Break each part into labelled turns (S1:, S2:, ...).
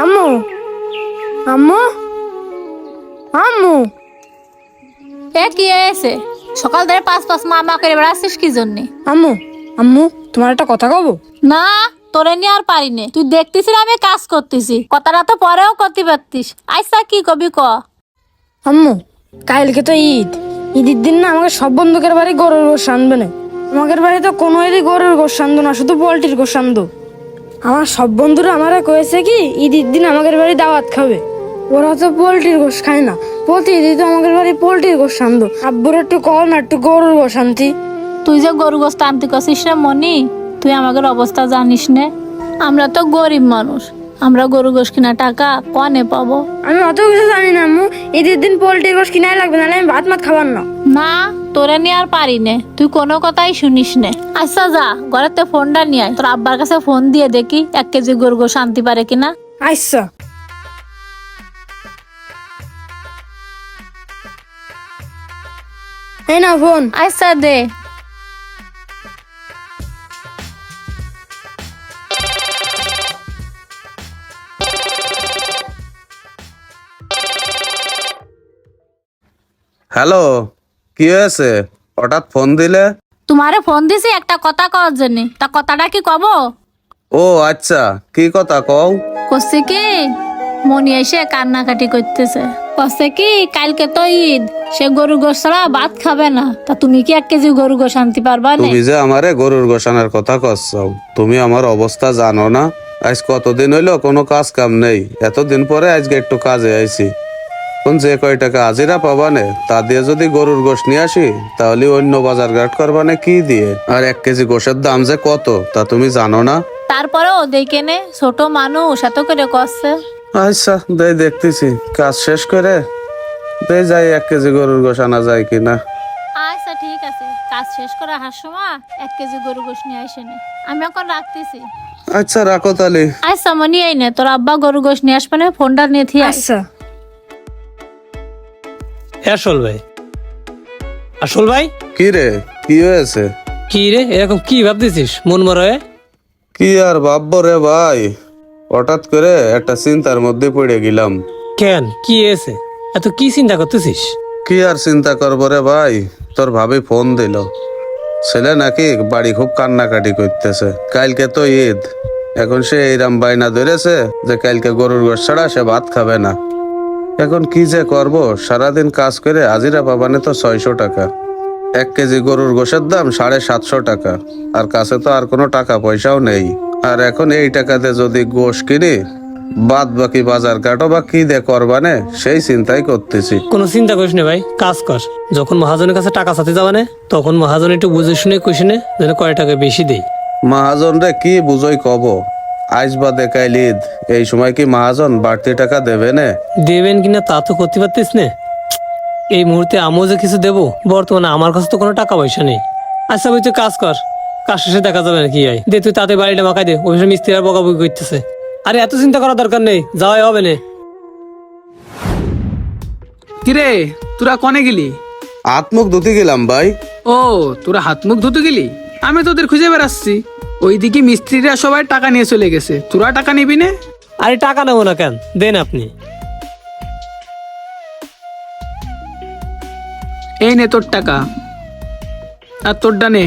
S1: আম্মু আম্মু আম্মু
S2: কি হয়েছে? সকাল ধরে পাঁচ পাঁচ মা করে বেড়াচ্ছিস কি জন্যে?
S1: আম্মু আম্মু তোমার একটা কথা কব?
S2: না, তোরে নিয়ে আর পারি নে। তুই দেখতেছিস আমি কাজ করতেছি, কথাটা তো পরেও করতে পারতিস। আচ্ছা কি কবি ক।
S1: আম্মু কালকে তো ঈদের দিন না আমাকে সব বন্ধুকের বাড়ি গরুর গোশ আনবে না। আমাদের বাড়ি তো কোনো গরুর গোশ আনতো না, শুধু পোল্ট্রির গোশ আনতো। আমার সব বন্ধুরা আমারে কয়েছে কি ঈদের দিন আমাদের বাড়ি দাওয়াত খাবে। ওরা তো পোল্ট্রির গোশ খায় না, প্রতিদিন তো আমাদের বাড়ি পোল্ট্রির গোশ আনতো। আব্বুর একটু কল না একটু গরুর গোশ আনতি।
S2: তুই যে গরু গোস্ত আনতে করছিস না মনি, তুই আমাদের অবস্থা জানিস নে। আমরা তো গরিব মানুষ, আমরা গরু গোশ কিনা টাকা কনে পাবো?
S1: আমি অত কিছু জানি না আম্মু, ঈদের দিন পোল্ট্রির গোশ কিনাই লাগবে, নাহলে আমি ভাত মাত খাবার না।
S2: না, তোরে নিয়ে আর পারি নে, তুই কোনো কথাই শুনিস নে। আচ্ছা যা, ঘরেতে ফোনটা নিয়ে আয়, তোর আব্বার কাছে ফোন দিয়ে দেখি 1 কেজি গরু গোশ আনতে পারে কিনা।
S1: আচ্ছা এই না ফোন।
S2: আচ্ছা দে।
S3: হ্যালো, কি হয়েছে? হঠাৎ ফোন দিলে?
S2: তোমারে ফোন দিছি একটা কথা কওয়ার জন্য, তা কথাটা কি কব?
S3: ও আচ্ছা, কি কথা কও?
S2: করছে কি, মনি এসে কান্নাকাটি করতেছে। করছে কি কালকে তো ঈদ, সে গরু গোশ ছাড়া ভাত খাবে না। তা তুমি কি 1 কেজি গরু গোশ আনতে পারবা না?
S3: তুমি যে আমারে গরুর গোশানোর কথা কচ্ছাও, তুমি আমার অবস্থা জানো না? আজ কতদিন হইলো কোনো কাজ কাম নেই, এতদিন পরে আজকে একটু কাজে আইছি। কোন যে কয় টাকা হাজিরা পাবানে তা দিয়ে যদি গরুর গোশ নিয়ে আসি, তাহলে অন্য বাজার ঘাট করবানে কি দিয়ে? আর 1 কেজি গোশের দাম যে কত তা তুমি জানো না?
S2: তারপরেও দেখে নে, ছোট মানুষ এত করে করছে।
S3: আচ্ছা দেই, দেখতেছি কাজ শেষ করে দেই যাই 1 কেজি গরুর গোশ আনা যায় কিনা।
S2: আচ্ছা ঠিক আছে, কাজ শেষ করে আসার সময় 1 কেজি গরু গোশ নিয়ে আসে নে। আমি এখন রাখতেছি।
S3: আচ্ছা রাখো তাহলে।
S2: আচ্ছা মনি এই নে, তোর আব্বা গরু গোশ নিয়ে আসবে না, ফোনটা নিয়ে থিয়ে আয়।
S1: আচ্ছা
S4: আসল ভাই, আসল ভাই,
S3: কি রে, কি হয়েছে?
S4: কি রে এরকম কি ভাবতেছিস মন মরে?
S3: কি আর ভাববো রে ভাই, হঠাৎ করে একটা চিন্তার মধ্যে পড়ে গেলাম।
S4: কেন কি হয়েছে? এত কি চিন্তা করতেছিস?
S3: কি আর চিন্তা করবো রে ভাই, তোর ভাবি ফোন দিল। ছেলে নাকি বাড়ি খুব কান্নাকাটি করতেছে, কালকে তো ঈদ। এখন সে এইরাম বাইনা ধরেছে যে কালকে গরুর গোশ ছাড়া সে ভাত খাবে না। এখন কি যে করব, সারাদিন কাজ করে হাজিরা পাবানে তো 600 টাকা। 1 কেজি গরুর গোশের দাম 750 টাকা, আর কাছে তো আর কোনো টাকা পয়সাও নেই। আর এখন এই টাকাতে যদি গোশ কিনি, বাদ বাকি বাজার কাটো বা কি দিয়ে করবানে সেই চিন্তাই করতেছি।
S4: কোনো চিন্তা করিস না ভাই, কাজ কর। যখন মহাজনের কাছে টাকা চাতে যাবানে তখন মহাজন একটু বুঝে শুনে কুশনে যেন কয় টাকা বেশি দেই।
S3: মহাজন রে কি বুঝই কব, আজ বা দেখাইল ঈদ, এই সময় কি মহাজন বাড়তি টাকা দেবে না?
S4: দেবেন কিনা তা তো করতে পারতিস না। এই মুহূর্তে আমিও যে কিছু দেবো, বর্তমানে আমার কাছে তো কোনো টাকা পয়সা নেই। আচ্ছা ভাই তুই কাজ কর, কাজ শেষে দেখা যাবে না কি হয়। দে তুই তাতে বাড়িটা মাখাই দে, ওই সময় মিস্ত্রি আর বকাবকি করতেছে। আরে এত চিন্তা করার দরকার নেই, যাওয়াই হবে না।
S5: কিরে তোরা কনে গেলি?
S3: হাত মুখ ধুতে গেলাম ভাই।
S5: ও তোরা হাত মুখ ধুতে গেলি? আমি তোদের খুঁজে বেড়াচ্ছি। ওইদিকে মিস্ত্রিরা সবাই টাকা নিয়ে চলে গেছে, তোরা টাকা নিবি না?
S4: আরে টাকা নেবো না কেন, দেন আপনি।
S5: এই নে তোর টাকা, আর তোরটা নে।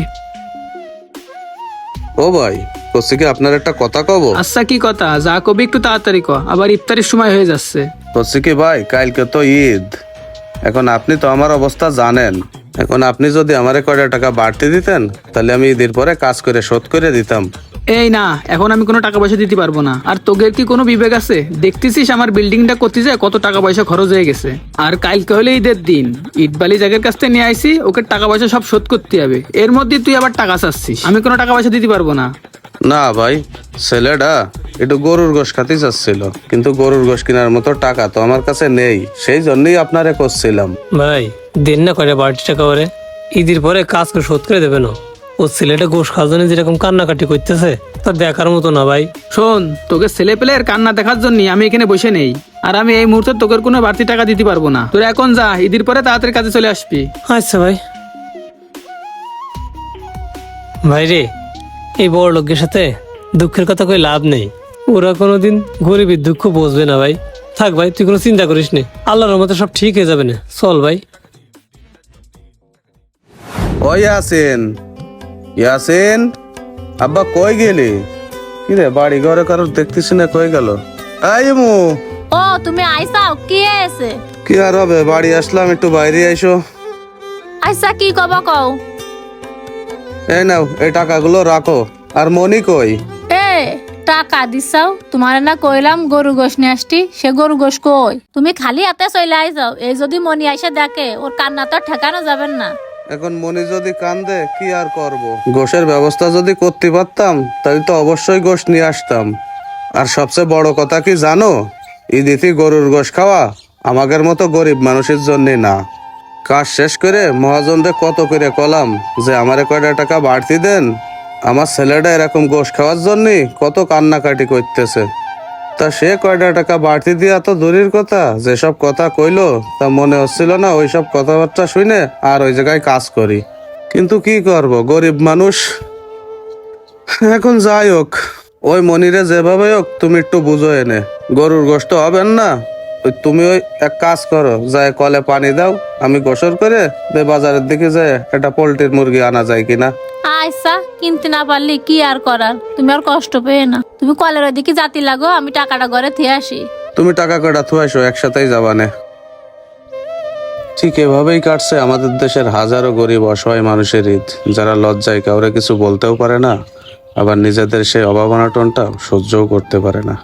S3: ও ভাই, করছি কি আপনার একটা কথা কব?
S5: আচ্ছা কি কথা, যা কবি একটু তাড়াতাড়ি ক, আবার ইফতারির সময় হয়ে যাচ্ছে।
S3: করছি কি ভাই, কালকে তো ঈদ। এখন আপনি তো আমার অবস্থা জানেন। এখন আপনি যদি আমারে কয়টা টাকা বাড়তি দিতেন, তাহলে আমি ঈদের পরে কাজ করে শোধ করে দিতাম।
S5: এই না, এখন আমি কোনো টাকা পয়সা দিতে পারবো না। আর তোদের কি কোনো বিবেক আছে? দেখতেছিস আমার বিল্ডিংটা করতে যায় কত টাকা পয়সা খরচ হয়ে গেছে। আর কালকে হলে ঈদের দিন, ইট বালি জায়গার কাছ থেকে নিয়ে আইসি, ওকে টাকা পয়সা সব শোধ করতে হবে। এর মধ্যে তুই আবার টাকা চাচ্ছিস, আমি কোনো টাকা পয়সা দিতে পারবো না।
S3: না ভাই, ছেলেটা একটু গরুর গোশ খাতে চাচ্ছিল, কিন্তু গরুর গোশ কেনার মতো টাকা তো আমার কাছে নেই, সেই জন্যই আপনারে করছিলাম।
S4: ভাই দেন না কয়টা বাড়তি টাকা করে, ঈদের পরে কাজ করে শোধ করে দেবেন। ও ছেলেটা গোশ খাওয়ার জন্য যেরকম কান্নাকাটি করতেছে তা দেখার মতো না ভাই।
S5: শোন, তোকে ছেলে পেলের কান্না দেখার জন্য আমি এখানে বসে নেই। আর আমি এই মুহূর্তে তোকে কোনো বাড়তি টাকা দিতে পারবো না। তোর এখন যা, ঈদের পরে তাড়াতাড়ি কাজে চলে আসবি।
S4: আচ্ছা ভাই। ভাই রে, এই বড় লোকের সাথে দুঃখের কথা কই লাভ নেই। ওরা কোনোদিন গরিবের দুঃখ বুঝবে না ভাই। থাক ভাই, তুই কোনো চিন্তা করিস নে, আল্লাহর রহমতে সব ঠিক হয়ে যাবে না। চল ভাই।
S3: ও ইয়াসিন, ইয়াসিন, আব্বা কই গেলি? কি রে, বাড়ি ঘরে কারোর দেখতেছি না, কই গেল? আই মু,
S2: ও তুমি আইসাও, কি আছে?
S3: কি আর হবে, বাড়ি আসলাম, একটু বাইরে আইসো।
S2: আইসা কি কবা কও?
S3: এই নাও, এই টাকাগুলো রাখো। আর মনি কই?
S2: এ টাকা দিছাও, তোমার না কইলাম গরু গোশ নিয়ে আসতি, সে গরু গোশ কই? তুমি খালি হাতে চলে আইসাও, এই যদি মনি আইসা দেখে ওর কান্না তো ঠেকানো যাবেন না।
S3: এখন মনি যদি কান্দে কি আর করব? গোশের ব্যবস্থা যদি করতে পারতাম তাহলে তো অবশ্যই গোশ নিয়ে আসতাম। আর সবচেয়ে বড় কথা কি জানো, ঈদিতে গরুর গোশ খাওয়া আমাদের মতো গরিব মানুষের জন্য না। কাজ শেষ করে মহাজনদের কত করে কলাম যে আমারে কয়টা টাকা বাড়তি দেন, আমার ছেলেটা এরকম গোশ খাওয়ার জন্য কত কান্নাকাটি করতেছে। তা সে কয়টা টাকা বাড়তি দিয়া তো দূরের কথা, যেসব কথা কইলো তা মনে হচ্ছিল না ওইসব কথাবার্তা শুনে আর ওই জায়গায় কাজ করি। কিন্তু কি করব, গরিব মানুষ। এখন যাই হোক, ওই মনিরে যেভাবে হোক তুমি একটু বুঝো এনে। গরুর গোশত হবেন না, তুমি ওই এক কাজ করো, যায় কলে পানি দাও, আমি গোসল করে বাজারের দিকে যায় একটা পোল্ট্রির মুরগি আনা যায় কিনা।
S2: আইসা কিনতে না পারলি কি আর করার, তুমি আর কষ্ট পেয়ে না, তুমি কলের ওদিকে জাতি লাগো, আমি টাকাটা ঘরে থিয়ে আসি।
S3: তুমি টাকা কটা থুয়াইছো, একসাথেই যাবানে। ঠিক এভাবেই কাটছে আমাদের দেশের হাজারো গরিব অসহায় মানুষের ঈদ, যারা লজ্জায় কাউরে কিছু বলতেও পারে না, আবার নিজেদের সেই অভাবনাটনটা সহ্যও করতে পারে না।